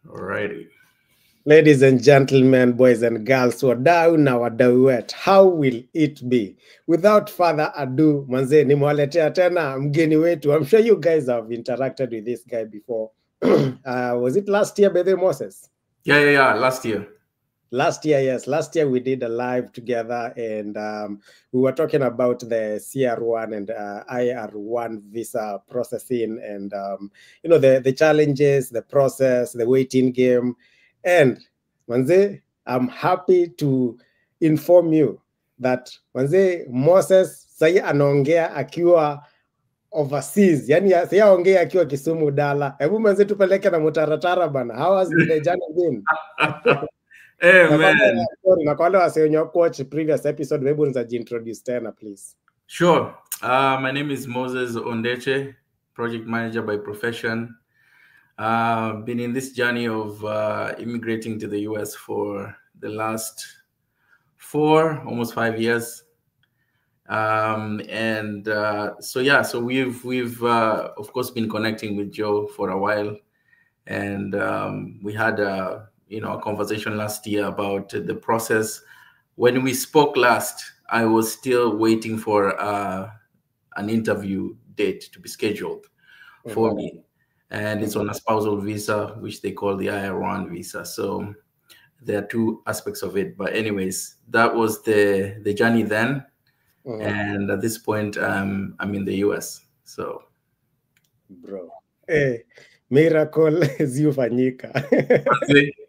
Alrighty. Ladies and gentlemen, boys and girls, wadau na wadauet, how will it be? Without further ado, manze nimewaletea tena mgeni wetu. I'm sure you guys have interacted with this guy before. Was it last year, Bethe Moses? Yeah. Last year. Last year, yes. Last year we did a live together, and we were talking about the CR1 and IR1 visa processing, and the challenges, the process, the waiting game. And manze, I'm happy to inform you that manze Moses sahi anaongea akiwa overseas, yani sahi aongea akiwa Kisumu dala. Hebu manze tupeleke na mutaratara bana. How has the journey been? Hey, man. Na kwa wale wasenye watch previous episode, maybe introduce tena, please. Sure. My name is Moses Ondeche, project manager by profession. Been in this journey of immigrating to the US for the last almost 5 years. So we've of course been connecting with Joe for a while, and we had a conversation last year about the process. When we spoke last, I was still waiting for an interview date to be scheduled for me, and it's on a spousal visa, which they call the IR1 visa. So there are two aspects of it, but anyways, that was the journey then. And at this point, I'm in the US. So, bro, hey, miracle zifanyika.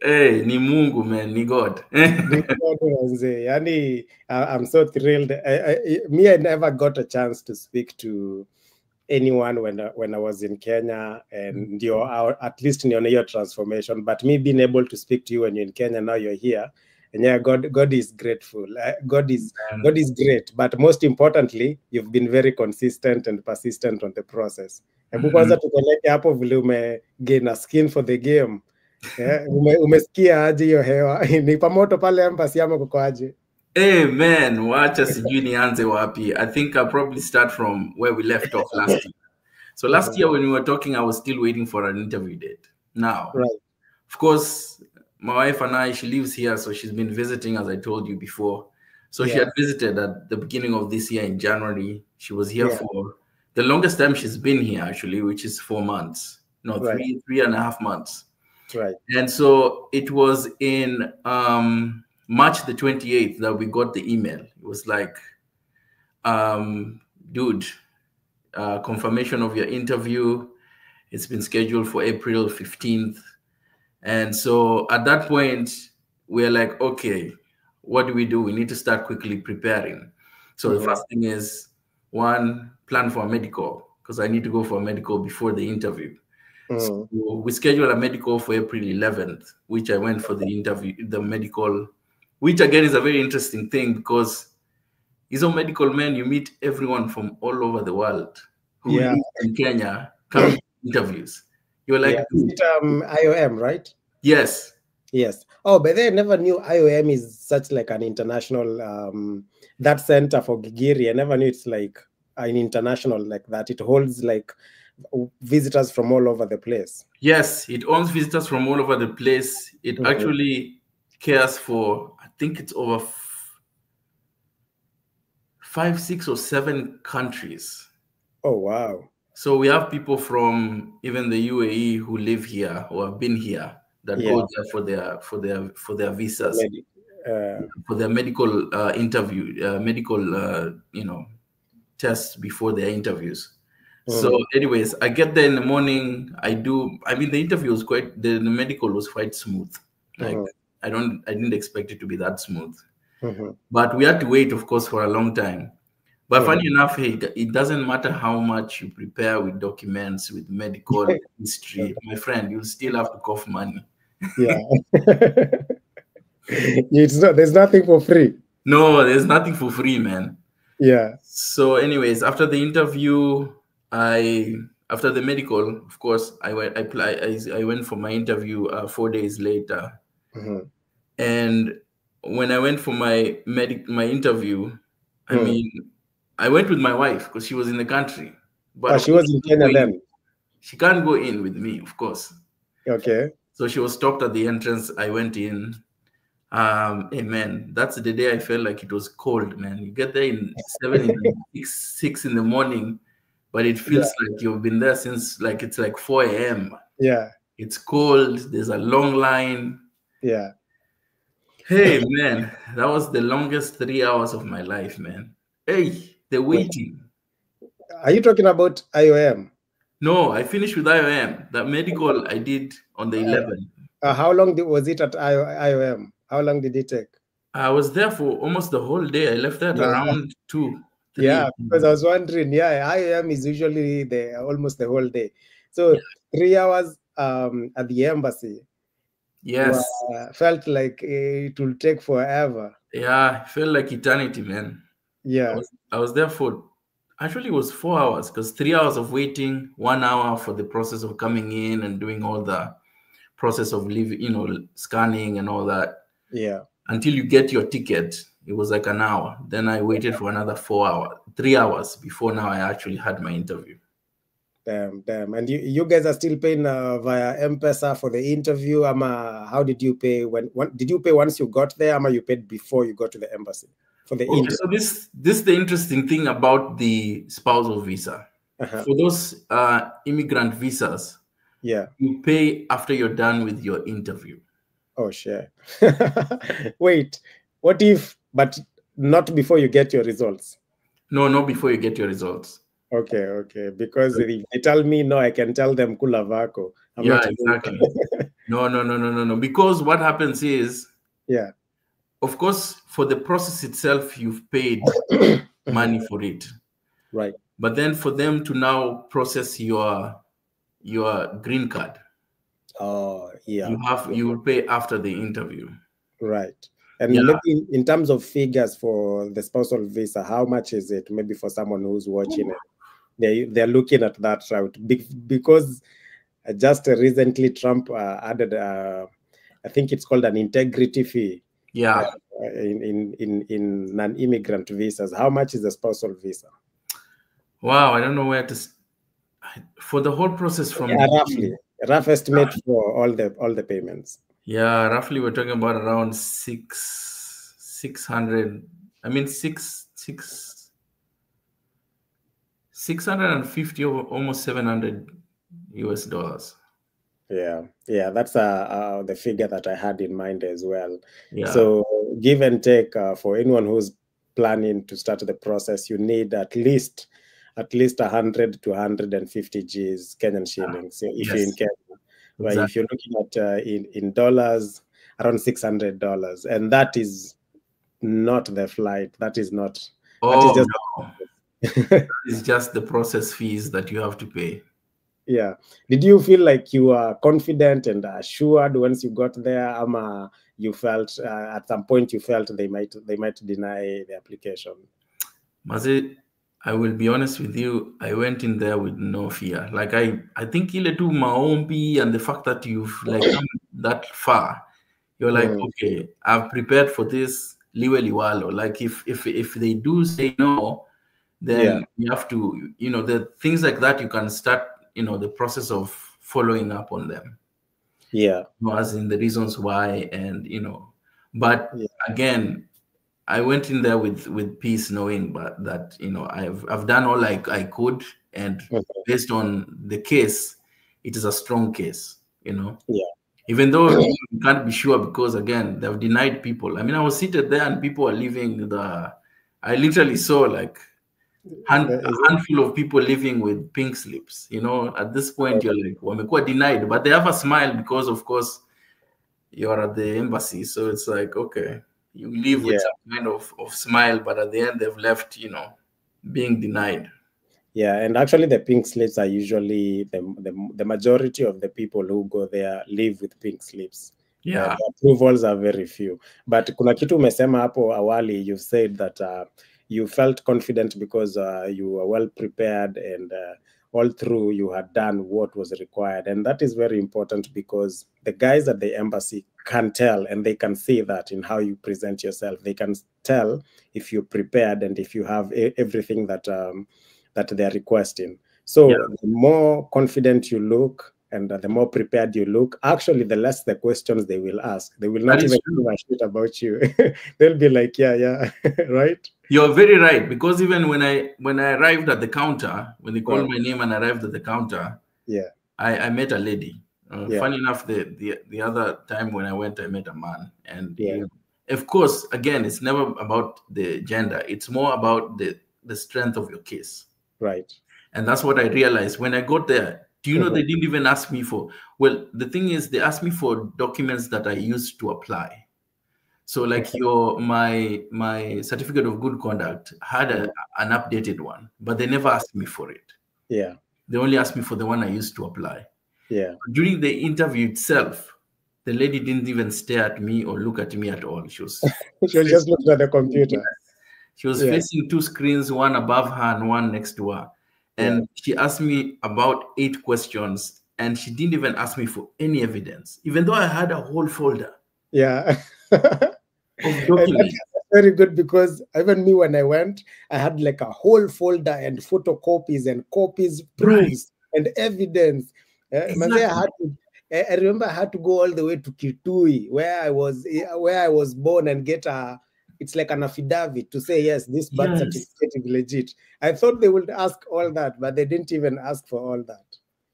Hey, ni Mungu, man, ni God. Yani, I'm so thrilled. I never got a chance to speak to anyone when I was in Kenya, and at least in your transformation. But me being able to speak to you when you're in Kenya, now you're here. And yeah, God is grateful. God is great. But most importantly, you've been very consistent and persistent on the process. Hebu kwanza tupeleke hapo vile umegain a skin for the game. Umesikia aje hiyo hewa? Ni pamoto pale embassy ama kuko aje? Hey man, wacha sijui nianze wapi. I think I'll probably start from where we left off last year. So last year when we were talking, I was still waiting for an interview date. Now, of course, my wife and I, she lives here, so she's been visiting, as I told you before. So she had visited at the beginning of this year in January. She was here for the longest time she's been here, actually, which is 4 months. No, 3.5 months. Right. And so it was in March the 28th that we got the email. It was like, dude, confirmation of your interview. It's been scheduled for April 15th. And so at that point, we're like, okay, what do? We need to start quickly preparing. So the first thing is, one, plan for a medical, because I need to go for a medical before the interview. So we scheduled a medical for April 11th, which I went for the interview, the medical, which again is a very interesting thing because he's a medical man. You meet everyone from all over the world who lives in Kenya, come to interviews. You're like, IOM, right? Yes. Yes. Oh, but they never knew IOM is such like an international, that center for Gigiri. I never knew it's like an international like that. It holds like visitors from all over the place. Yes, it owns visitors from all over the place. It actually cares for, I think it's over 5, 6, or 7 countries. Oh, wow. So we have people from even the UAE who live here or have been here that go there for their visas, for their medical interview, medical tests before their interviews. So anyways, I get there in the morning. The interview was the medical was quite smooth. Like I didn't expect it to be that smooth. But we had to wait, of course, for a long time. But funny enough, it doesn't matter how much you prepare with documents, with medical history, my friend, you'll still have to cough money. Yeah. There's nothing for free. No, there's nothing for free, man. Yeah. So anyways, after the interview, after the medical, of course, I went for my interview 4 days later. And when I went for my interview, I went with my wife because she was in the country. But she was in Kenya then? She can't go in with me, of course. Okay. So she was stopped at the entrance. I went in. Hey man, that's the day I felt like it was cold, man. You get there in 6 in the morning, but it feels like you've been there since like it's like 4 a.m. Yeah. It's cold. There's a long line. Yeah. Hey man, that was the longest 3 hours of my life, man. Hey, the waiting. Are you talking about IOM? No, I finished with IOM. That medical I did on the 11th. How long was it at IOM? How long did it take? I was there for almost the whole day. I left at around 2, 3. Yeah, because I was wondering, IOM is usually almost the whole day. So 3 hours at the embassy. Yes. Felt like it will take forever. Yeah, it felt like eternity, man. Yeah. I was there for, actually it was 4 hours, because 3 hours of waiting, 1 hour for the process of coming in and doing all the process of leaving, scanning and all that. Yeah. Until you get your ticket, it was like an hour. Then I waited for another 3 hours before now I actually had my interview. Damn. And you guys are still paying via M-Pesa for the interview? How did you pay? Did you pay once you got there? You paid before you got to the embassy for the interview? So this is the interesting thing about the spousal visa. For those immigrant visas, you pay after you're done with your interview. Oh, shit. Wait, what if, but not before you get your results? No, not before you get your results. Okay. Because if they tell me no, I can tell them kula vako. Yeah, exactly. No. Because what happens is, of course, for the process itself, you've paid money for it. Right. But then for them to now process your green card, you will pay after the interview. Right. And maybe in terms of figures for the spousal visa, how much is it? Maybe for someone who's watching it, they're looking at that route because just recently Trump added, I think it's called an integrity fee. Yeah. In non-immigrant visas, how much is the spousal visa? Wow, I don't know where to. For the whole process from rough estimate for all the payments. Yeah, roughly we're talking about around 600. I mean 650 or almost $700 US. Yeah, that's the figure that I had in mind as well. Yeah. So give and take for anyone who's planning to start the process, you need at least 100 to 150 G's Kenyan shillings. So if you're in Kenya, right? If you're looking at in dollars, around $600, and that is not the flight. That is not. Oh, that is just that is just the process fees that you have to pay. Yeah. Did you feel like you were confident and assured once you got there? You felt at some point you felt they might deny the application? Mazi, I will be honest with you. I went in there with no fear. Like I think ile tu maombi and the fact that you've like come that far, you're like, okay, I've prepared for this. Liwe liwalo. Like if they do say no, then you have to, the things like that you can start, the process of following up on them. Yeah. As in the reasons why, and but again, I went in there with peace, knowing that I've done all I could, and based on the case, it is a strong case. Even though you can't be sure, because again, they've denied people. I mean, I was seated there and people are leaving I literally saw like a handful of people living with pink slips. At this point, you're like, wamekuwa denied, but they have a smile because, of course, you're at the embassy. So it's like, okay, you leave with some kind of smile, but at the end, they've left, being denied. Yeah, and actually the pink slips are usually the majority of the people who go there live with pink slips. Yeah. The approvals are very few. But kuna kitu umesema hapo awali, you said that you felt confident because you were well prepared and all through you had done what was required. And that is very important because the guys at the embassy can tell, and they can see that in how you present yourself. They can tell if you're prepared and if you have everything that they're requesting. So the more confident you look, and the more prepared you look, actually, the less the questions they will ask. They will not even give a shit about you. They'll be like, yeah, right? You're very right, because even when I arrived at the counter, when they called my name and arrived at the counter, I met a lady. Funny enough, the other time when I went, I met a man, and of course, again, it's never about the gender. It's more about the strength of your case. Right. And that's what I realized when I got there. Do you know, they didn't even ask me for, well, the thing is, they asked me for documents that I used to apply. So like my certificate of good conduct had an updated one, but they never asked me for it. Yeah. They only asked me for the one I used to apply. Yeah. During the interview itself, the lady didn't even stare at me or look at me at all. She was she was just looking at the computer. She was facing two screens, one above her and one next to her. And she asked me about 8 questions, and she didn't even ask me for any evidence, even though I had a whole folder. Yeah. Of documents. Very good, because even me, when I went, I had like a whole folder and photocopies and copies, proofs and evidence. Exactly. I remember I had to go all the way to Kitui, where I was born, and get it's like an affidavit to say, yes, this birth certificate is legit. I thought they would ask all that, but they didn't even ask for all that.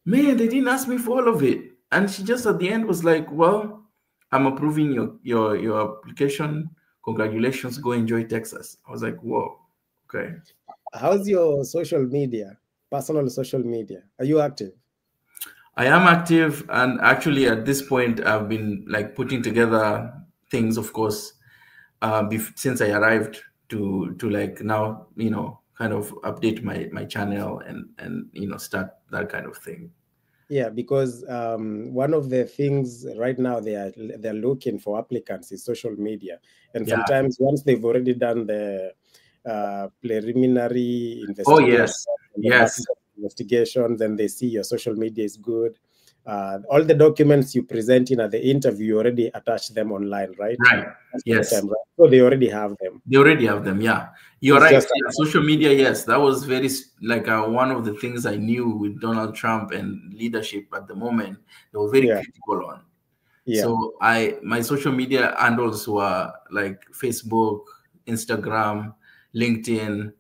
Man, they didn't ask me for all of it. And she just at the end was like, well, I'm approving your application. Congratulations, go enjoy Texas. I was like, whoa, okay. How's your social media, personal social media? Are you active? I am active, and actually at this point, I've been like putting together things, of course, since I arrived to like now, you know, kind of update my channel and you know, start that kind of thing. Yeah, because one of the things right now they're looking for applicants is social media, and sometimes once they've already done the preliminary investigation, investigations, and they see your social media is good, all the documents you present in at the interview, you already attach them online, right? Right. Yes. So they already have them. They already have them. Yeah, you're right. Social media. Yes, that was very like one of the things I knew with Donald Trump and leadership at the moment. They were very critical on. So my social media handles were like Facebook, Instagram, LinkedIn.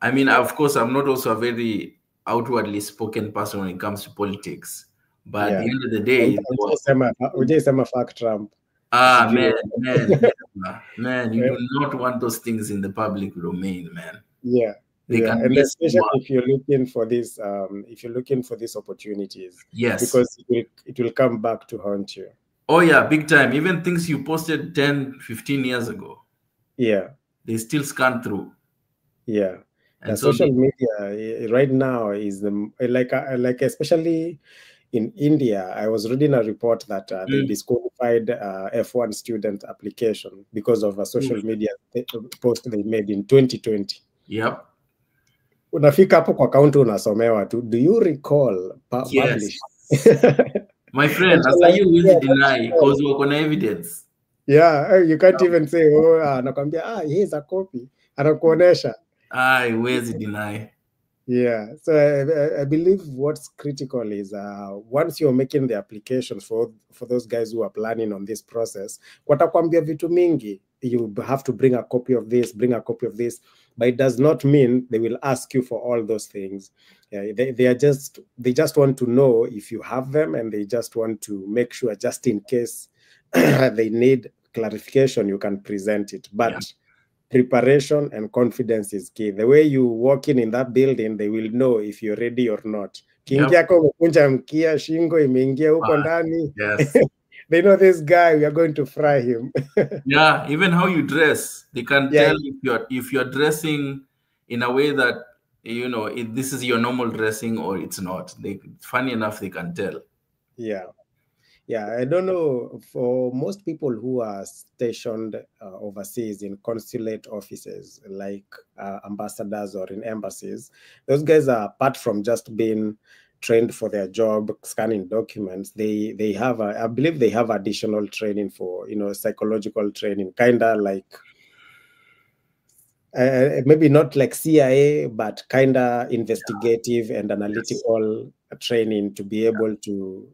I mean, of course, I'm not also a very outwardly spoken person when it comes to politics. But at the end of the day, Trump. Man, you do not want those things in the public domain, man. Yeah. And especially if you're looking for this, opportunities. Because it will come back to haunt you. Oh yeah, big time. Even things you posted 10, 15 years ago. Yeah. They still scan through. Yeah. And social media right now is like especially in India, I was reading a report that they disqualified F1 student application because of a social media post they made in 2020. Yep. Unafika hapo kwa kaunti unasomewa tu, do you recall publish? My friend, as you will deny because we're gonna evidence. Yeah, you can't even say, oh, anakwambia, here's a copy. Anakuonesha. Where's deny? Yeah, so I believe what's critical is once you're making the applications for those guys who are planning on this process, watakwambia vitu mingi, you have to bring a copy of this, but it does not mean they will ask you for all those things. They just want to know if you have them, and they just want to make sure, just in case they need clarification, you can present it. But preparation and confidence is key. The way you walk in that building, they will know if you're ready or not. Kiingia kwa umekunja mkia, shingo imeingia huko ndani. They know this guy, we are going to fry him. Yeah, even how you dress, they can tell if you're dressing in a way that, you know, this is your normal dressing or it's not. Funny enough, they can tell. Yeah, I don't know, for most people who are stationed overseas in consulate offices, like ambassadors or in embassies, those guys are, apart from just being trained for their job, scanning documents, they have, I believe they have additional training for, you know, psychological training, kind of like maybe not like CIA, but kind of investigative and analytical training to be able to,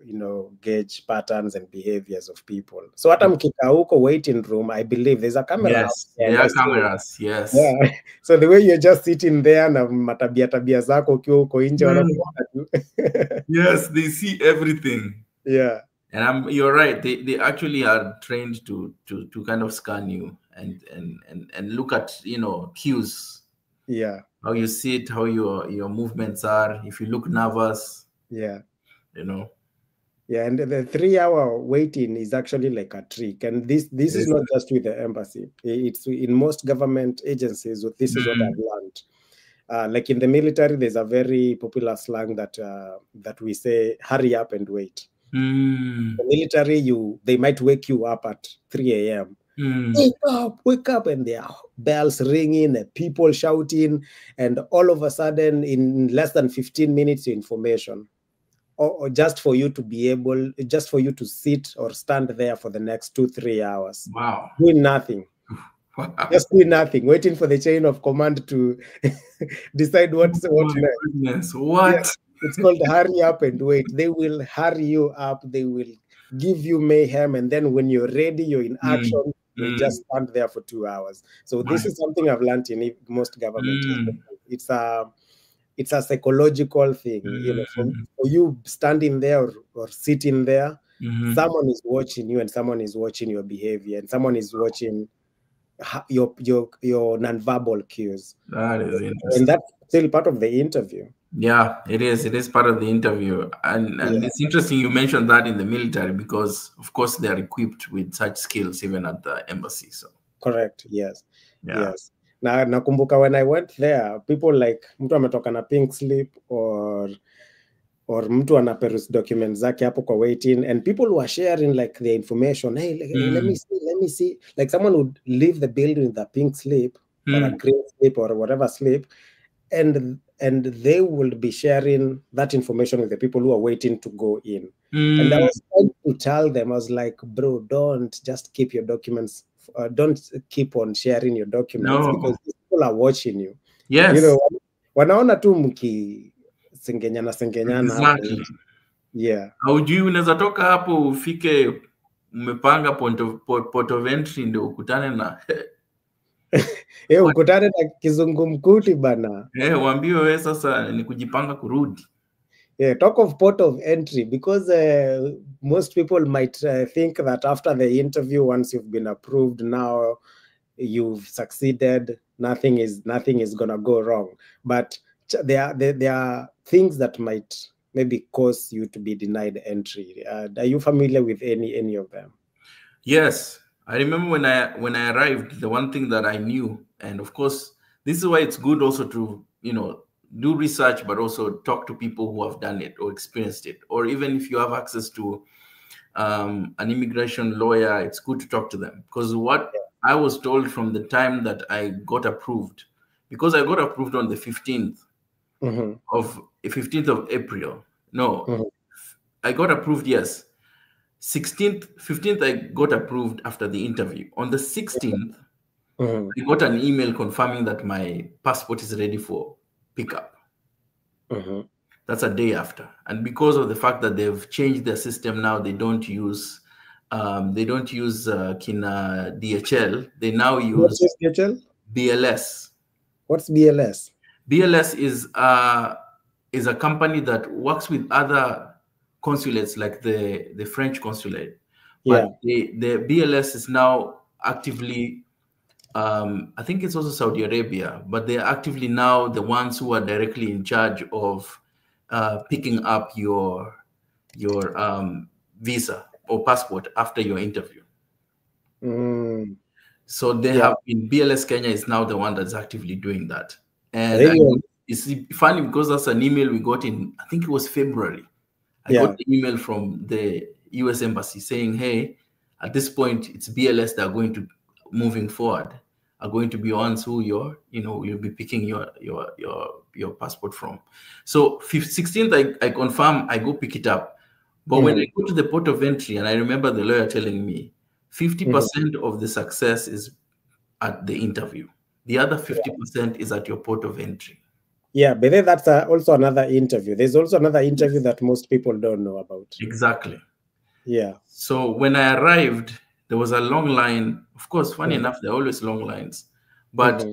gauge patterns and behaviors of people. So hata mkika huko waiting room, I believe there's a camera. Yes, there are cameras. Yes. Yeah. So the way you're just sitting there na tabia zako ukiwa huko nje wanakuona tu. Yes, they see everything. Yeah. And you're right. They actually are trained to kind of scan you and look at cues. Yeah. How you sit, how your movements are. If you look nervous. Yeah. Yeah, and the 3-hour waiting is actually like a trick. And this is not just with the embassy. It's in most government agencies. This is what I've learned. Like in the military, there's a very popular slang that we say, hurry up and wait. The military, they might wake you up at 3 a.m. Wake up, and there are bells ringing and people shouting, and all of a sudden, in less than 15 minutes, information. Or just for you to sit or stand there for the next 2-3 hours. Wow. Doing nothing. Wow. Just doing nothing, waiting for the chain of command to decide what next. What? Yeah, it's called hurry up and wait. They will hurry you up. They will give you mayhem. And then when you're ready, you're in action, you just stand there for 2 hours. So this is something I've learned in most government. It's a psychological thing, for you standing there or sitting there, someone is watching you and someone is watching your behavior and someone is watching your nonverbal cues. That is interesting. And that's still part of the interview. Yeah, it is. It is part of the interview. And it's interesting you mentioned that in the military because, of course, they are equipped with such skills even at the embassy. So correct. Yes. Yeah. Yes. Nakumbuka when I went there, people like mtu ametoka na pink slip or mtu ana peruse documents zake hapo kwa waiting, and people were sharing like their information. Hey, let me see. Like someone would leave the building with a pink slip or a green slip or whatever slip, and they would be sharing that information with the people who are waiting to go in. And I was trying to tell them, I was like, bro, don't just keep your documents. Don't keep on sharing your documents because people are watching you. Yes. Wanaona tu sengenyana. Exactly. Yeah. Haujui unaweza toka hapo ufike umepanga port of entry ndio ukutane na ukutane na kizungumkuti bana. Waambiwe wewe sasa ni kujipanga kurudi. Yeah, talk of port of entry, because most people might think that after the interview, once you've been approved, now you've succeeded, nothing is gonna go wrong. But there are things that might maybe cause you to be denied entry. Are you familiar with any of them? Yes, I remember when I arrived, the one thing that I knew, and of course, this is why it's good also to do research, but also talk to people who have done it or experienced it, or even if you have access to an immigration lawyer, it's good to talk to them. Because what I was told from the time that I got approved, because I got approved on the 15th of April. No, I got approved, yes. 15th, I got approved after the interview. On the 16th, I got an email confirming that my passport is ready for pickup. That's a day after. And because of the fact that they've changed their system now, they don't use Kina DHL. They now use What's DHL? BLS. What's BLS? BLS is a company that works with other consulates like the French consulate. But the BLS is now actively I think it's also Saudi Arabia, but they're actively now the ones who are directly in charge of picking up your visa or passport after your interview. So they have been, BLS Kenya is now the one that's actively doing that. And it's funny because that's an email we got in, I think it was February. I got the email from the US Embassy saying, hey, at this point, it's BLS that are going to, moving forward, are going to be ones who you'll be picking your passport from. So 16th, I confirm, I go pick it up. But when I go to the port of entry, and I remember the lawyer telling me, 50% of the success is at the interview. The other 50% is at your port of entry. Yeah, but then that's also another interview. There's also another interview that most people don't know about. Exactly. Yeah. So when I arrived, there was a long line. Of course, funny enough, there are always long lines. But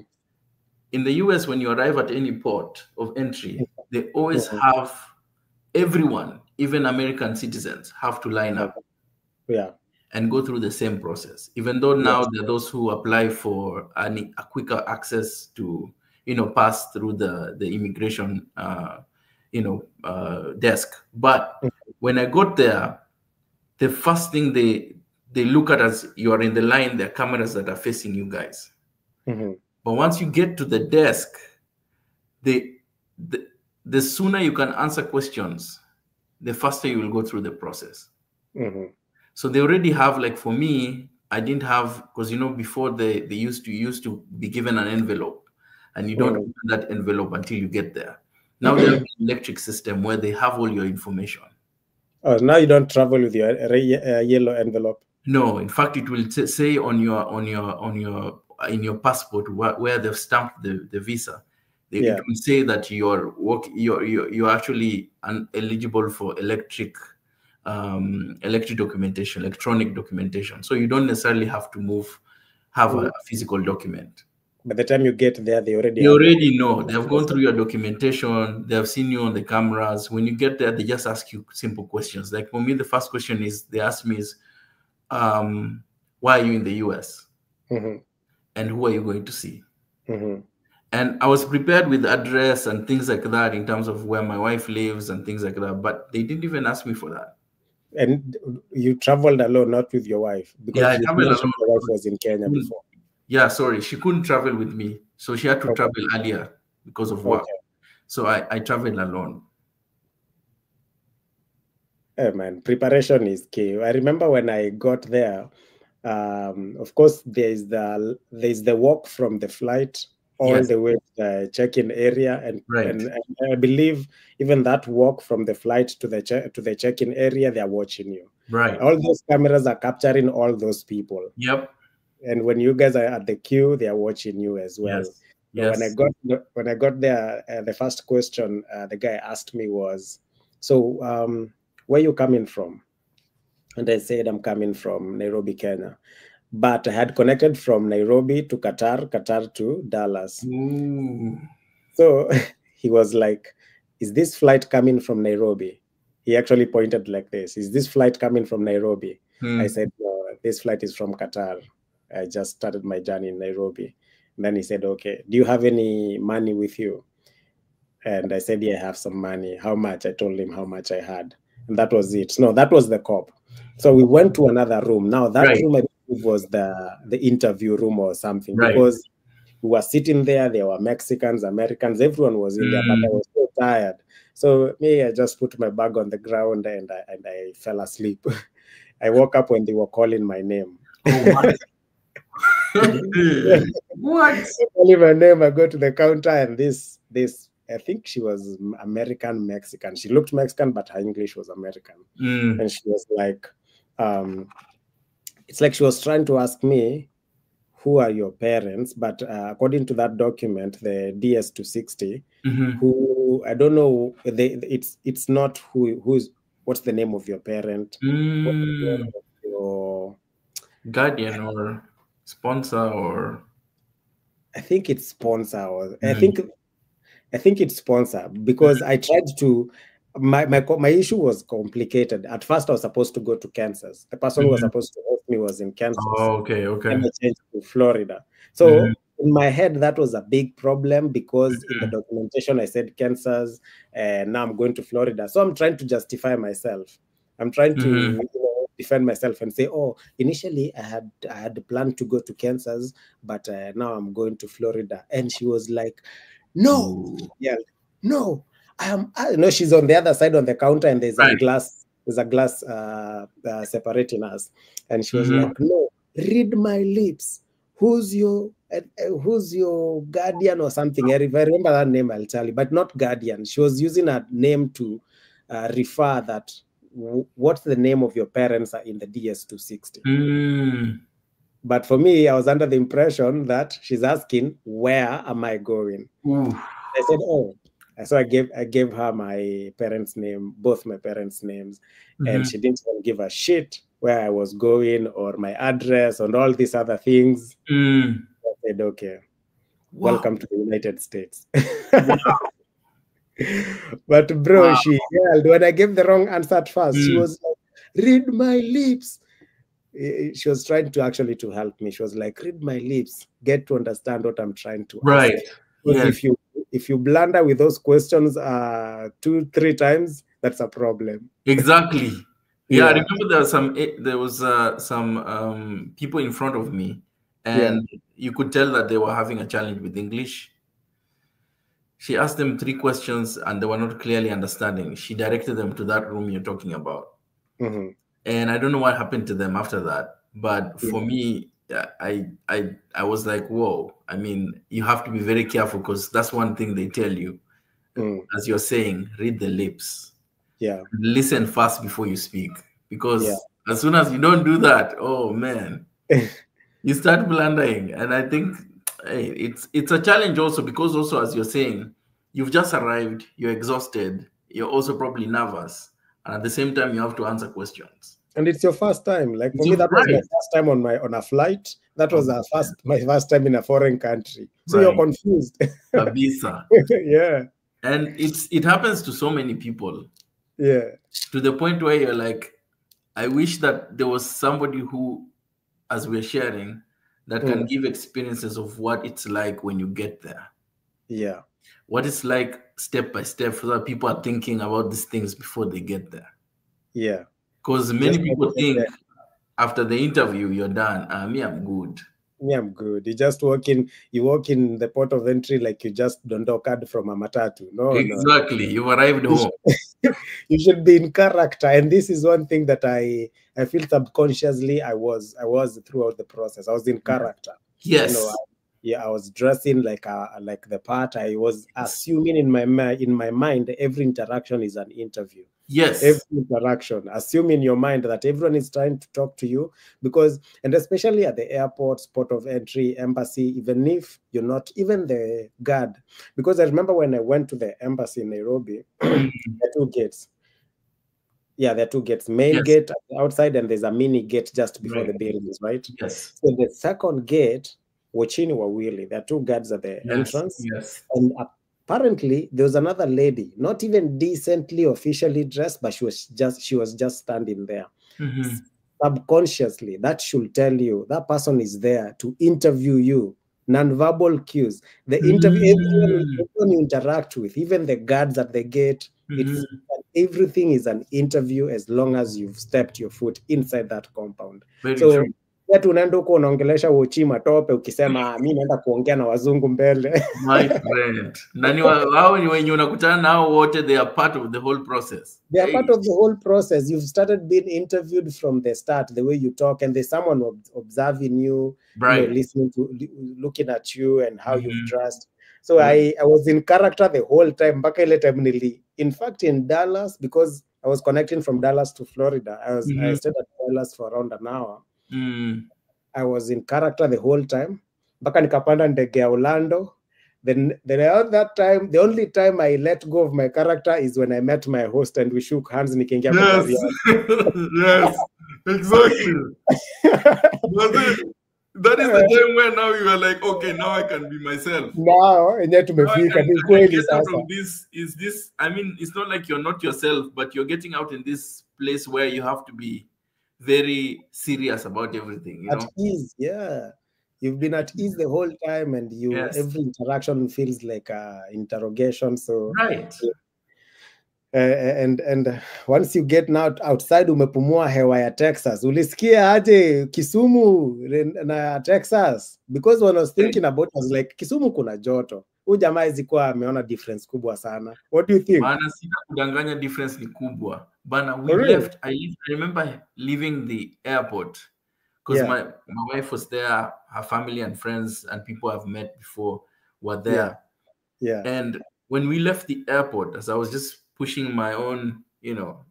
in the US, when you arrive at any port of entry, they always have everyone, even American citizens, have to line up. Yeah. And go through the same process. Even though now there are those who apply for a quicker access to, pass through the immigration, desk. But when I got there, the first thing they look at as you are in the line, there are cameras that are facing you guys. But once you get to the desk, the sooner you can answer questions, the faster you will go through the process. So they already have, like, for me, I didn't have, because before they used to be given an envelope, and you don't open that envelope until you get there. Now they have an electric system where they have all your information. Oh, now you don't travel with your yellow envelope. No, in fact, it will say in your passport where they've stamped the visa. It will say that you're actually eligible for electronic documentation, electronic documentation. So you don't necessarily have to have a physical document. By the time you get there, they already know. They have gone through your documentation. They have seen you on the cameras. When you get there, they just ask you simple questions. Like for me, the first question they ask me is, why are you in the US? And who are you going to see? And I was prepared with address and things like that in terms of where my wife lives and things like that. But they didn't even ask me for that. And you traveled alone, not with your wife? Because I traveled alone. Your wife was in Kenya before. Yeah, sorry. She couldn't travel with me. So she had to travel earlier because of work. So I traveled alone. Oh, man, preparation is key. I remember when I got there, of course, there's the walk from the flight all the way to the check-in area, and I believe even that walk from the flight to the check-in area, they're watching you. Right. All those cameras are capturing all those people. Yep. And when you guys are at the queue, they are watching you as well. Yes. When I got there, the first question the guy asked me was, "So, where are you coming from?" And I said, "I'm coming from Nairobi, Kenya." But I had connected from Nairobi to Qatar to Dallas. So he was like, "Is this flight coming from Nairobi?" He actually pointed like this. "Is this flight coming from Nairobi?" I said, "No, this flight is from Qatar. I just started my journey in Nairobi." And then he said, "Okay, do you have any money with you?" And I said, "Yeah, I have some money." "How much?" I told him how much I had. And that was it. No, that was the cop. So we went to another room. Now that room, I believe, was the interview room or something, because we were sitting there. There were Mexicans, Americans, everyone was in there, but I was so tired. So I just put my bag on the ground and I fell asleep. I woke up when they were calling my name. What? Calling my name, I go to the counter, and this I think she was American Mexican. She looked Mexican, but her English was American. And she was like, it's like she was trying to ask me, "Who are your parents?" But according to that document, the DS-260, who I don't know, it's not what's the name of your parent, what's the name of your guardian or sponsor, or I think it's sponsor, or I think it's sponsor, because I tried to. My issue was complicated. At first, I was supposed to go to Kansas. The person who was supposed to help me was in Kansas. Oh, okay. And I changed to Florida. So in my head, that was a big problem, because in the documentation I said Kansas, and now I'm going to Florida. So I'm trying to justify myself. I'm trying to defend myself and say, "Oh, initially I had planned to go to Kansas, but now I'm going to Florida." And she was like, "No, no, no." She's on the other side on the counter, and there's a glass separating us. And she was like, "No, read my lips. Who's your guardian or something?" If I remember that name, I'll tell you, but not guardian. She was using a name to refer that what's the name of your parents are in the DS-260. But for me, I was under the impression that she's asking, where am I going? Ooh. I said, oh. So I gave her my parents' name, both my parents' names, and she didn't even give a shit where I was going or my address and all these other things. I said, okay, welcome to the United States. But bro, she yelled when I gave the wrong answer at first. She was like, read my lips. She was trying to actually to help me. She was like, read my lips, get to understand what I'm trying to ask. Because if you blunder with those questions 2-3 times, that's a problem. Exactly. Yeah, I remember there was some people in front of me, and you could tell that they were having a challenge with English. She asked them 3 questions and they were not clearly understanding. She directed them to that room you're talking about. And I don't know what happened to them after that. But for me, I was like, whoa. I mean, you have to be very careful because that's one thing they tell you. As you're saying, read the lips. Listen fast before you speak. Because as soon as you don't do that, oh man, you start blundering. And I think it's a challenge also because also, as you're saying, you've just arrived, you're exhausted, you're also probably nervous. And at the same time, you have to answer questions. And it's your first time. Like for me, that was my first time on a flight. That was my first time in a foreign country. So you're confused. A visa. Yeah. And it happens to so many people. Yeah. To the point where you're like, I wish that there was somebody who, as we're sharing, that can give experiences of what it's like when you get there. Yeah. What it's like step by step so that people are thinking about these things before they get there. Yeah. Because many people think after the interview, you're done. Me, I'm good. Me, I'm good. You walk in the port of entry like you just dondokad from a matatu. No, exactly. You've arrived home. You should be in character. And this is one thing that I feel subconsciously I was throughout the process. I was in character. Yes. I was dressing like the part. I was assuming in my mind every interaction is an interview. Yes. Every interaction, assume in your mind that everyone is trying to talk to you and especially at the airports, port of entry, embassy, even if you're not, even the guard. Because I remember when I went to the embassy in Nairobi, there are 2 gates. Yeah, there are 2 gates. Main gate outside, and there's a mini gate just before the buildings, right? Yes. So the second gate, Wachini Wawili, there are 2 guards at the entrance. Yes. And apparently there was another lady, not even decently officially dressed, but she was just standing there. Subconsciously, that should tell you that person is there to interview you. Non-verbal cues. The interview, everyone you interact with, even the guards at the gate, everything is an interview as long as you've stepped your foot inside that compound. Very true. Unaenda huko unaongelesha uchi matope ukisema mi naenda kuongea na wazungu mbele. My friend. Nani wao ni wenye unakutana nao wote, they are part of the whole process. They are part of the whole process. You've started being interviewed from the start, the way you talk, and there's someone observing you, listening to, looking at you and how you've dressed. So I was in character the whole time. In fact, in Dallas, because I was connecting from Dallas to Florida, I stayed at Dallas for around an hour. I was in character the whole time. Mpaka nikapanda ndege ya Orlando. Then at that time, the only time I let go of my character is when I met my host and we shook hands. Yes, yes, exactly. That is the time where now you are like, okay, now I can be myself. Now, I get out from this. Is this? I mean, it's not like you're not yourself, but you're getting out in this place where you have to be very serious about everything. You know? At ease, yeah. You've been at ease the whole time, and every interaction feels like an interrogation. So and once you get now outside, umepumua hewa ya Texas. Ulisikia aje Kisumu na Texas? Because when I was thinking about it, I was like, Kisumu kuna joto. Huyu jamaa zikuwa ameona difference kubwa sana. What do you think? Bana, sina kudanganya, difference ni kubwa. Bana, we left. I remember leaving the airport because my wife was there, her family and friends and people I've met before were there. Yeah. And when we left the airport, as I was just pushing my own,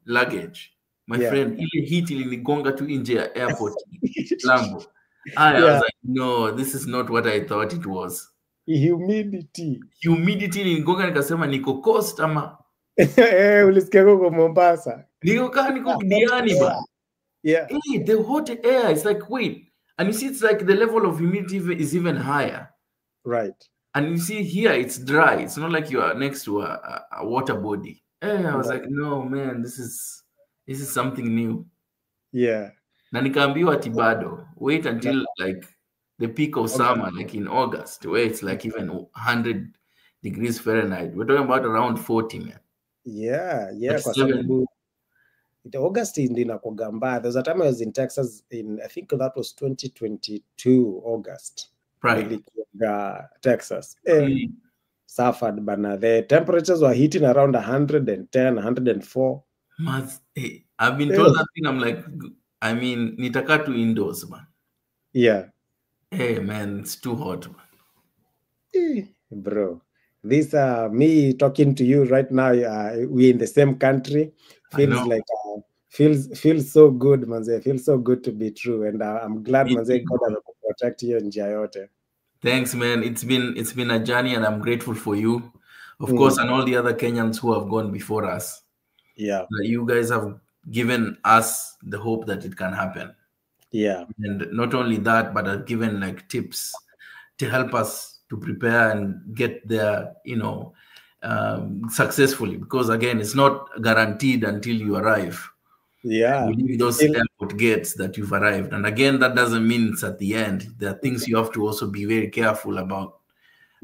luggage, my friend, ile hit ilinigonga tu nje ya airport Lambo. I Yeah. was like, no, this is not what I thought it was. Humidity. Humidity niligonga nikasema niko coast ama Ulisikia huko Mombasa. niko Hot Diani air. bana. Yeah. Hey, the hot air. It's like, wait. And you see, it's like the level of humidity is even higher. Right. And you see here, it's dry. It's not like you are next to a water body. Hey, I was No. like, no, man, this is something new. Yeah. Na nikaambiwa ati bado. Wait until like the peak of summer, like in August, where it's like even 100 degrees Fahrenheit. We're talking about around 40, man. Yeah, Like kwa 7. sababu August ndio inakuwa mbaya. There's a time I was in Texas I think that was 2022 August. Right. Nilikuwa Texas. Suffered bana. The temperatures were hitting around 110, 104. Hey, I've been told that thing. I'm like, I mean, nitaka to indoors, man. Yeah. Hey, man, it's too hot, man. Bro, this me talking to you right now. We're in the same country. Feels like feels so good, manze. Feels so good to be true, and I'm glad, manze, God protect you njia yote. Thanks, man. It's been a journey, and I'm grateful for you, of course, and all the other Kenyans who have gone before us. Yeah, you guys have given us the hope that it can happen. Yeah, and not only that, but have given like tips to help us to prepare and get there, successfully. Because again, it's not guaranteed until you arrive. Yeah, You leave those airport gates that you've arrived, and again, that doesn't mean it's at the end. There are things you have to also be very careful about,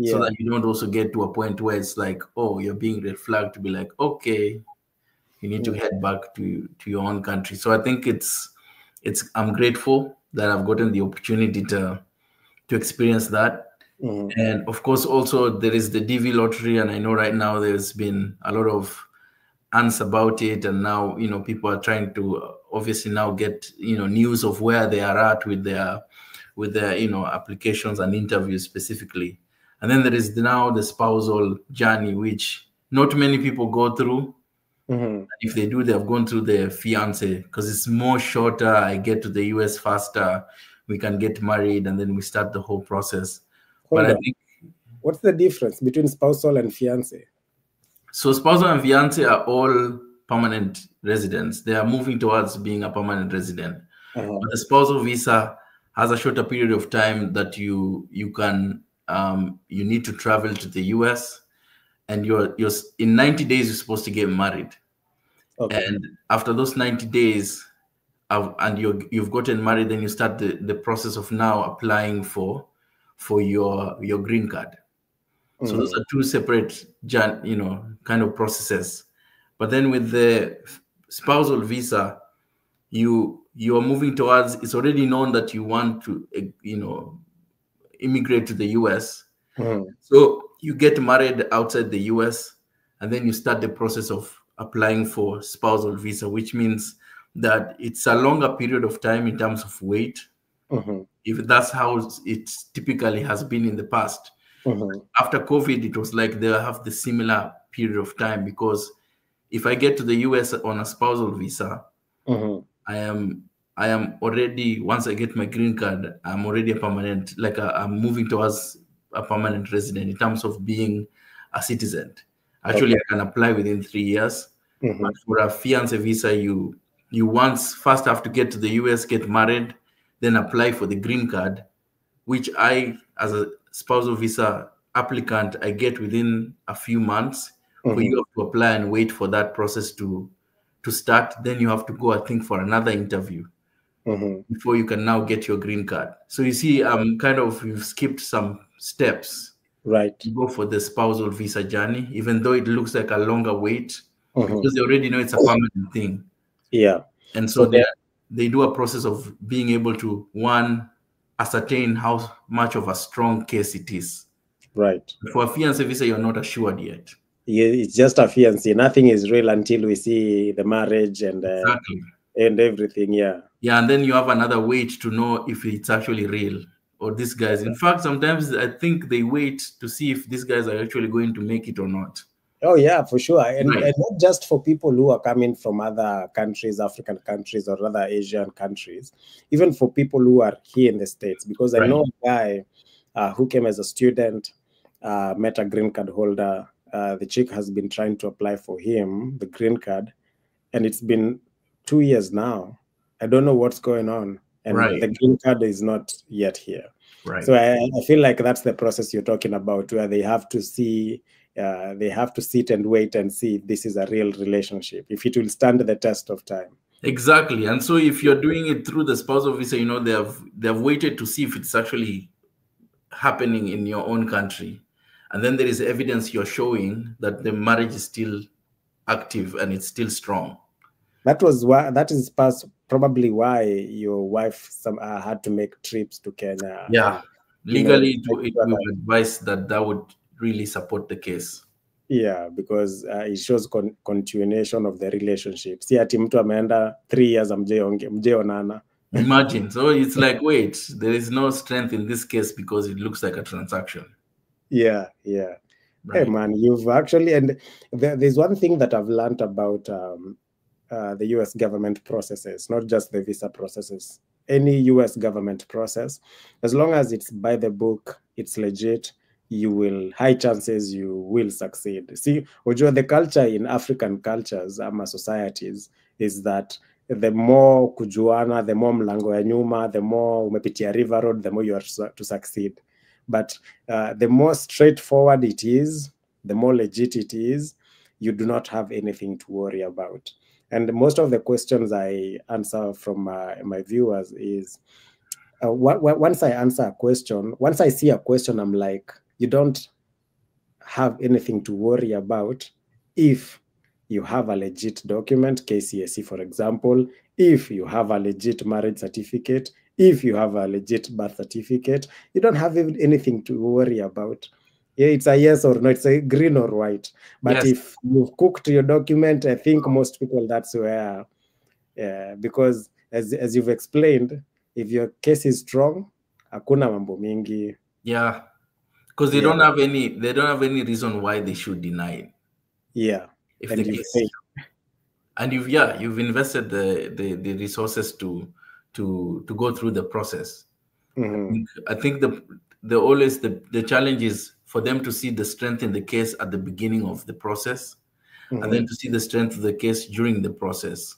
so that you don't also get to a point where it's like, oh, you're being red flagged to be like, okay, you need to head back to your own country. So I think I'm grateful that I've gotten the opportunity to experience that. And of course, also there is the DV lottery, and I know right now there's been a lot of answers about it, and now people are trying to obviously now get news of where they are at with their applications and interviews specifically. And then there is now the spousal journey, which not many people go through. If they do, they have gone through the fiance, because it's more shorter. I get to the US faster, we can get married, and then we start the whole process. But I think, what's the difference between spousal and fiance? So spousal and fiance are all permanent residents. They are moving towards being a permanent resident. But the spousal visa has a shorter period of time that you need to travel to the US, and you're in 90 days you're supposed to get married. And after those 90 days, and you've gotten married, then you start the process of now applying for your green card. So those are two separate, kind of processes. But then with the spousal visa, you are moving towards, it's already known that you want to, immigrate to the US. So you get married outside the US, and then you start the process of applying for spousal visa, which means that it's a longer period of time in terms of wait. If that's how it typically has been in the past. After COVID, it was like they have the similar period of time, because if I get to the US on a spousal visa, I am already, once I get my green card, I'm already a permanent, I'm moving towards a permanent resident in terms of being a citizen. Actually, I can apply within 3 years. But for a fiance visa, you once first have to get to the US, get married, then apply for the green card, which I, as a spousal visa applicant, I get within a few months. For you to apply and wait for that process to start, then you have to go, I think, for another interview before you can now get your green card. So you see, you've skipped some steps. Right. To go for the spousal visa journey, even though it looks like a longer wait, because they already know it's a permanent thing. Yeah. And so they do a process of being able to, one, ascertain how much of a strong case it is. Right. For a fiancé visa, you're not assured yet. Yeah, it's just a fiancé. Nothing is real until we see the marriage and exactly. And everything. Yeah. Yeah, and then you have another wait to know if it's actually real, or these guys. In fact, sometimes I think they wait to see if these guys are actually going to make it or not. Oh yeah, for sure, and Right. not just for people who are coming from other countries, African countries or other Asian countries, even for people who are here in the States. Because I Right. know a guy who came as a student, met a green card holder. The chick has been trying to apply for him the green card, and it's been 2 years now. I don't know what's going on, and Right. the green card is not yet here. Right. So I feel like that's the process you're talking about, where they have to see, they have to sit and wait and see if this is a real relationship, if it will stand the test of time. Exactly. And so if you're doing it through the spousal visa, you know, they have waited to see if it's actually happening in your own country. And then there is evidence you're showing that the marriage is still active and it's still strong. That was why, that is probably why your wife had to make trips to Kenya. Yeah. And, Legally, we would advise that would really support the case. Yeah, because it shows continuation of the relationship. Si ati mtu ameenda 3 years amjeonana. Imagine. So it's like, wait, there is no strength in this case because it looks like a transaction. Yeah. Right. Hey man, you've actually, and there's one thing that I've learned about the US government processes, not just the visa processes. Any US government process, as long as it's by the book, it's legit, high chances you will succeed. See, Ojo, the culture in African cultures, societies, is that the more kujuana, the more mlango ya nyuma, the more umepitia river road, the more you are to succeed. But the more straightforward it is, the more legit it is, you do not have anything to worry about. And most of the questions I answer from my viewers is, once I answer a question, once I see a question, I'm like, you don't have anything to worry about if you have a legit document, KCSE, for example, if you have a legit marriage certificate, if you have a legit birth certificate, you don't have anything to worry about. Yeah, it's a yes or no, it's a green or white. But yes. If you've cooked your document, I think most people, that's where, because as you've explained, if your case is strong, hakuna mambo mingi. Yeah, because they don't have any reason why they should deny it. Yeah, if and the case, and you've invested the resources to go through the process. Mm-hmm. I think the challenge is for them to see the strength in the case at the beginning of the process, Mm-hmm. and then to see the strength of the case during the process,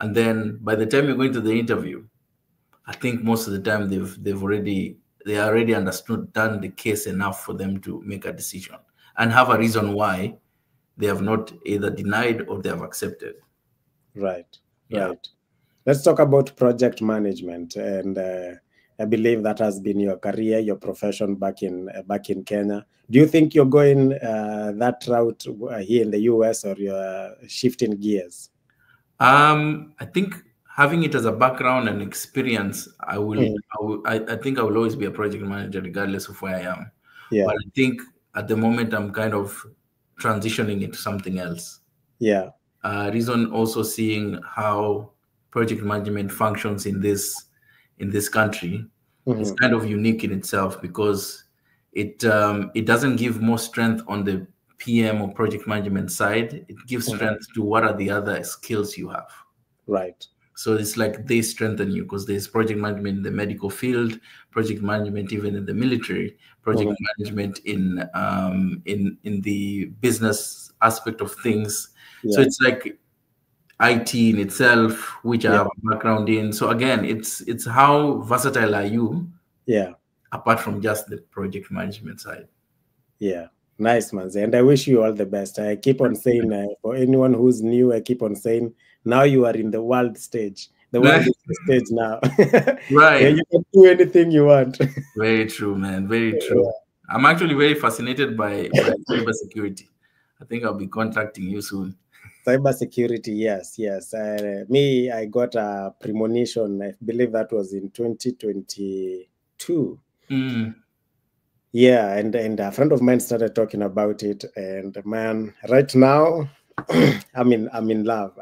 and then by the time you're going to the interview, I think most of the time they already understood done the case enough for them to make a decision and have a reason why they have not either denied or they have accepted. Right. Let's talk about project management, and I believe that has been your career, your profession back in Kenya. Do you think you're going that route here in the US, or you're shifting gears? I think having it as a background and experience, I think I will always be a project manager regardless of where I am. Yeah. But I think at the moment I'm kind of transitioning into something else. Yeah. Reason also seeing how project management functions in this country is kind of unique in itself, because it doesn't give more strength on the PM or project management side. It gives strength to what are the other skills you have. Right. So it's like they strengthen you, because there's project management in the medical field, project management even in the military, project management in the business aspect of things. Yeah. So it's like IT in itself, which I have a background in. So again, it's how versatile are you? Yeah. Apart from just the project management side. Yeah. Nice, man. And I wish you all the best. I keep on saying, for anyone who's new, I keep on saying, now you are in the world stage. The world is the stage now. Right. Yeah, you can do anything you want. Very true, man. Very true. Yeah. I'm actually very fascinated by cybersecurity. I think I'll be contacting you soon. Cybersecurity, yes. Me, I got a premonition. I believe that was in 2022. Yeah, and a friend of mine started talking about it, and man, right now, I'm in love.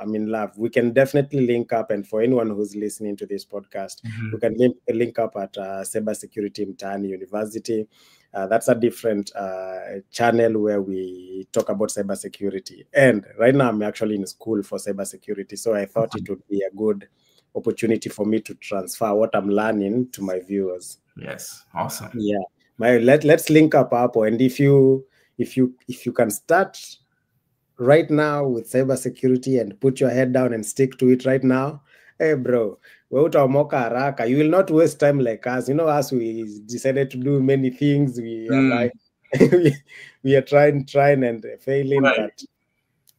We can definitely link up, and for anyone who's listening to this podcast, we can link up at Cybersecurity Mtaani University. That's a different channel where we talk about cybersecurity. And right now I'm actually in school for cybersecurity, so I thought it would be a good opportunity for me to transfer what I'm learning to my viewers. Yes, awesome. Yeah, let's link up, and if you can start right now with cybersecurity and put your head down and stick to it right now, hey bro, you will not waste time like us. You know, us, we decided to do many things. We are like we are trying and failing, right.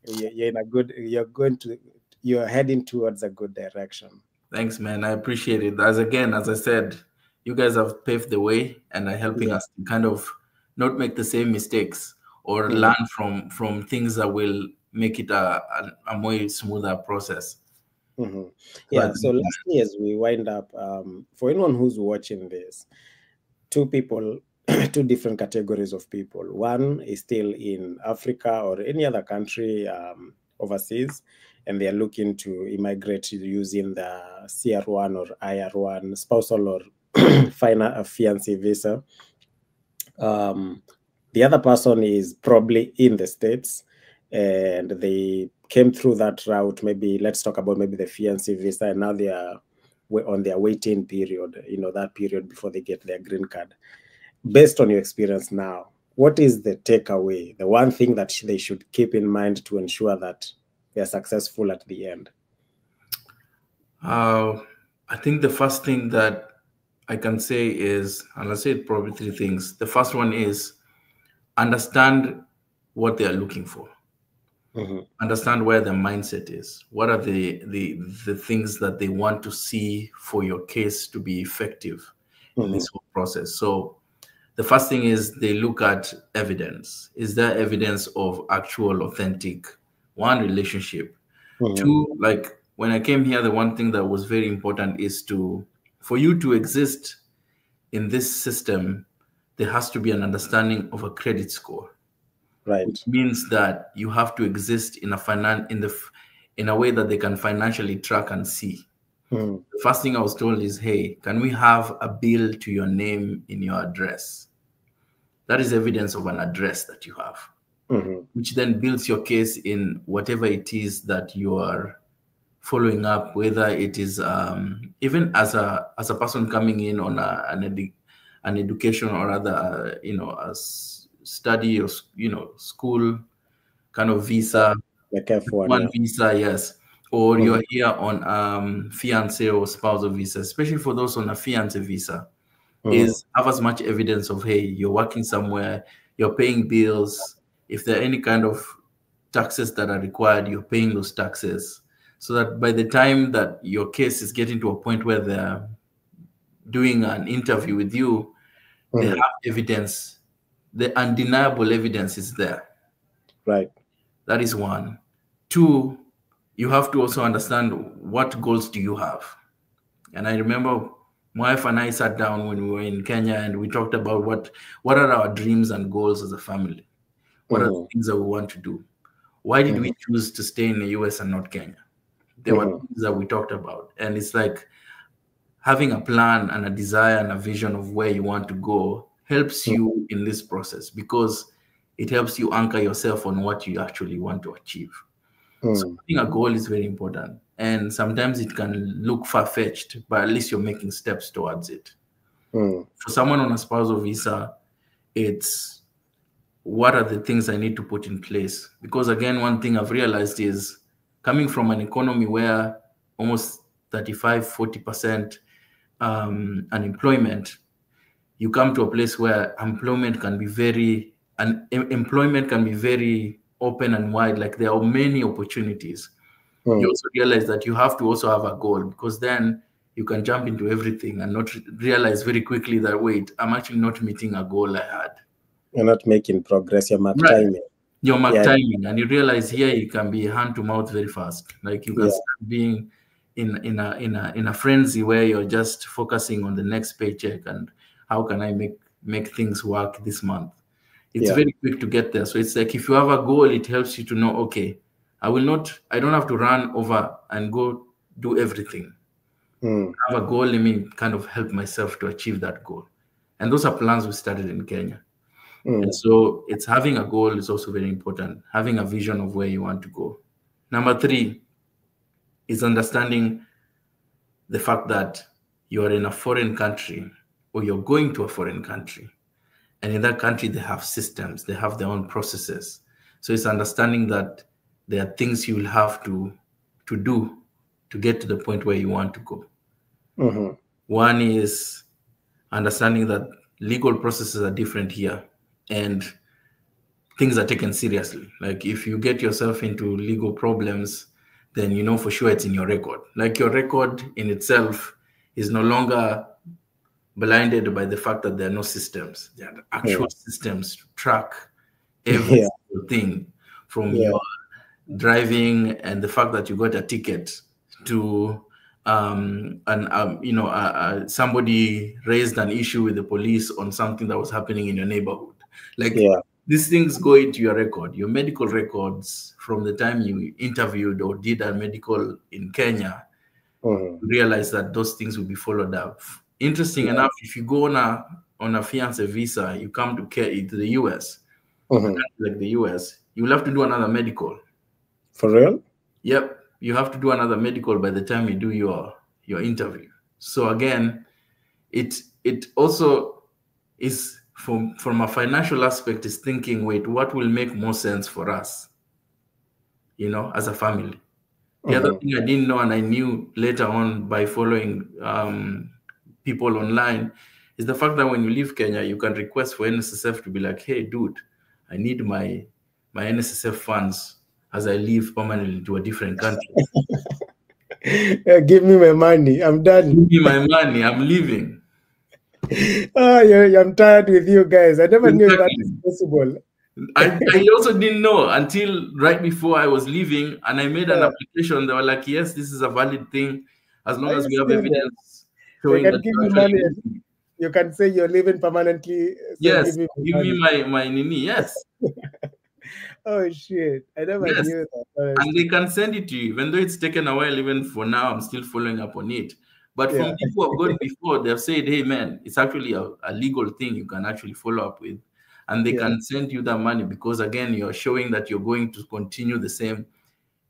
But you're in a good, you're heading towards a good direction. Thanks, man. I appreciate it. As I said, you guys have paved the way and are helping us to kind of not make the same mistakes or learn from things that will make it a more smoother process. Yeah. So lastly, as we wind up, for anyone who's watching this, two different categories of people. One is still in Africa or any other country overseas, and they are looking to immigrate using the CR1 or IR1 spousal or fiancé visa. The other person is probably in the States and they came through that route. Maybe let's talk about maybe the fiancé visa, and now they are on their waiting period, that period before they get their green card. Based on your experience now, what is the takeaway, the one thing that they should keep in mind to ensure that they're successful at the end? I think the first thing that I can say is, and I'll say probably three things. The first one is understand what they are looking for. Understand where their mindset is. What are the things that they want to see for your case to be effective in this whole process? So the first thing is they look at evidence. Is there evidence of actual, authentic, one, relationship? Two, like when I came here, the one thing that was very important is for you to exist in this system, there has to be an understanding of a credit score. Right. Which means that you have to exist in a way that they can financially track and see. The first thing I was told is, hey, can we have a bill to your name in your address? That is evidence of an address that you have, which then builds your case in whatever it is that you are following up, whether it is even as a person coming in on an education or other, a study or school kind of visa, like F1 visa, yes, or you're here on fiance or spousal visa, especially for those on a fiance visa, is have as much evidence of, hey, you're working somewhere, you're paying bills. If there are any kind of taxes that are required, you're paying those taxes, so that by the time that your case is getting to a point where they're doing an interview with you, they have evidence. The undeniable evidence is there. Right. That is one. Two, you have to also understand what goals do you have. And I remember my wife and I sat down when we were in Kenya and we talked about what are our dreams and goals as a family. What are the things that we want to do? Why did we choose to stay in the US and not Kenya? There were things that we talked about. And it's like having a plan and a desire and a vision of where you want to go helps you in this process, because it helps you anchor yourself on what you actually want to achieve. So I think a goal is very important. And sometimes it can look far-fetched, but at least you're making steps towards it. For someone on a spousal visa, it's what are the things I need to put in place? Because again, one thing I've realized is coming from an economy where almost 35-40% unemployment, you come to a place where employment can be very open and wide. Like there are many opportunities. You also realize that you have to also have a goal, because then you can jump into everything and not realize very quickly that, wait, I'm actually not meeting a goal I had. You're not making progress. You're mark timing. You're mark timing, and you realize here you can be hand to mouth very fast. Like you can start being in a frenzy where you're just focusing on the next paycheck and how can I make things work this month. It's very quick to get there. So it's like if you have a goal, it helps you to know, okay, I don't have to run over and go do everything. I have a goal, let me kind of help myself to achieve that goal. And those are plans we started in Kenya. And so it's having a goal is also very important, having a vision of where you want to go. Number 3 is understanding the fact that you are in a foreign country or you're going to a foreign country. And in that country, they have systems, they have their own processes. So it's understanding that there are things you will have to do to get to the point where you want to go. One is understanding that legal processes are different here and things are taken seriously. Like if you get yourself into legal problems, then you know for sure it's in your record. Like your record in itself is no longer blinded by the fact that there are no systems. There are actual systems to track every single thing from your driving and the fact that you got a ticket to somebody raised an issue with the police on something that was happening in your neighborhood. Like these things go into your record, your medical records from the time you interviewed or did a medical in Kenya. You realize that those things will be followed up. Interesting enough, if you go on a fiance visa, you come to the US, like the US, you will have to do another medical. For real? Yep, you have to do another medical by the time you do your interview. So again, it also is from a financial aspect is thinking, wait, what will make more sense for us, as a family? The other thing I didn't know and I knew later on by following people online is the fact that when you leave Kenya, you can request for NSSF to be like, hey, dude, I need my NSSF funds as I leave permanently to a different country. Give me my money. I'm done. Give me my money. I'm leaving. I'm tired with you guys. I never knew that is possible. I also didn't know until right before I was leaving, and I made an application. They were like, yes, this is a valid thing as long as we have evidence showing that give you money. You can say you're living permanently. So yes, give me my nini. Yes. Oh shit! I never knew that. And they can send it to you, even though it's taken a while. Even for now, I'm still following up on it. But from people who have gone before, they've said, hey man, it's actually a legal thing you can actually follow up with. And they can send you that money because, again, you're showing that you're going to continue the same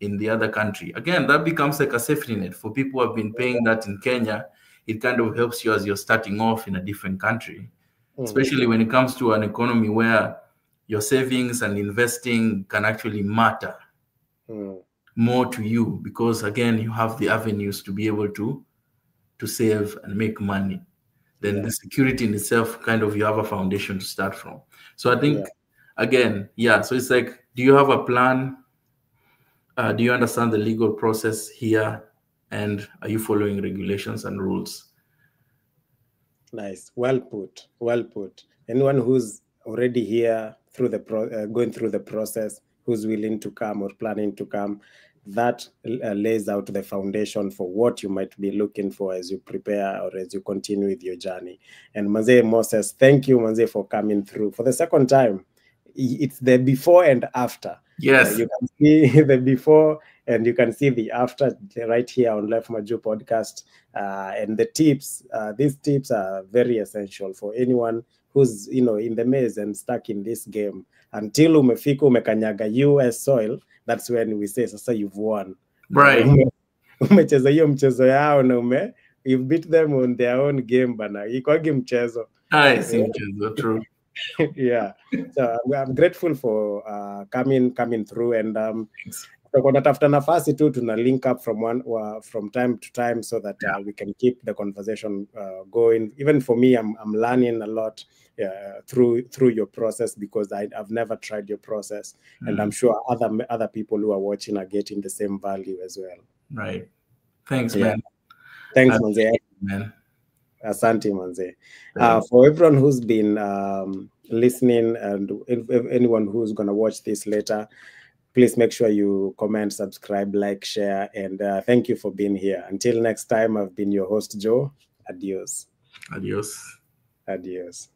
in the other country. Again, that becomes like a safety net for people who have been paying that in Kenya. It kind of helps you as you're starting off in a different country, especially when it comes to an economy where your savings and investing can actually matter more to you because, again, you have the avenues to be able to save and make money. Then the security in itself, kind of, you have a foundation to start from. So I think, again, so it's like, do you have a plan? Do you understand the legal process here? And are you following regulations and rules? Nice. Well put. Well put. Anyone who's already here through the going through the process, who's willing to come or planning to come, that lays out the foundation for what you might be looking for as you prepare or as you continue with your journey. And Manze Moses, thank you, Manze, for coming through for the second time. It's the before and after. Yes. You can see the before and you can see the after right here on Life Majuu podcast. And the tips, these tips are very essential for anyone who's in the maze and stuck in this game. Until umefika umekanyaga US soil, that's when we say, sasa you've won. Right. Umecheza hiyo mchezo yao na you've beat them on their own game bana. Ikwagi mchezo. Mchezo, true. Yeah. So I'm grateful for coming through and tafuta nafasi tu tuna link up from time to time so that we can keep the conversation going. Even for me, I'm learning a lot through your process because I've never tried your process, and I'm sure other people who are watching are getting the same value as well. Right. Thanks, man. Thanks, Manze. Man. Asante, Manze. For everyone who's been listening and if anyone who's going to watch this later, please make sure you comment, subscribe, like, share, and thank you for being here. Until next time, I've been your host, Joe. Adios. Adios. Adios.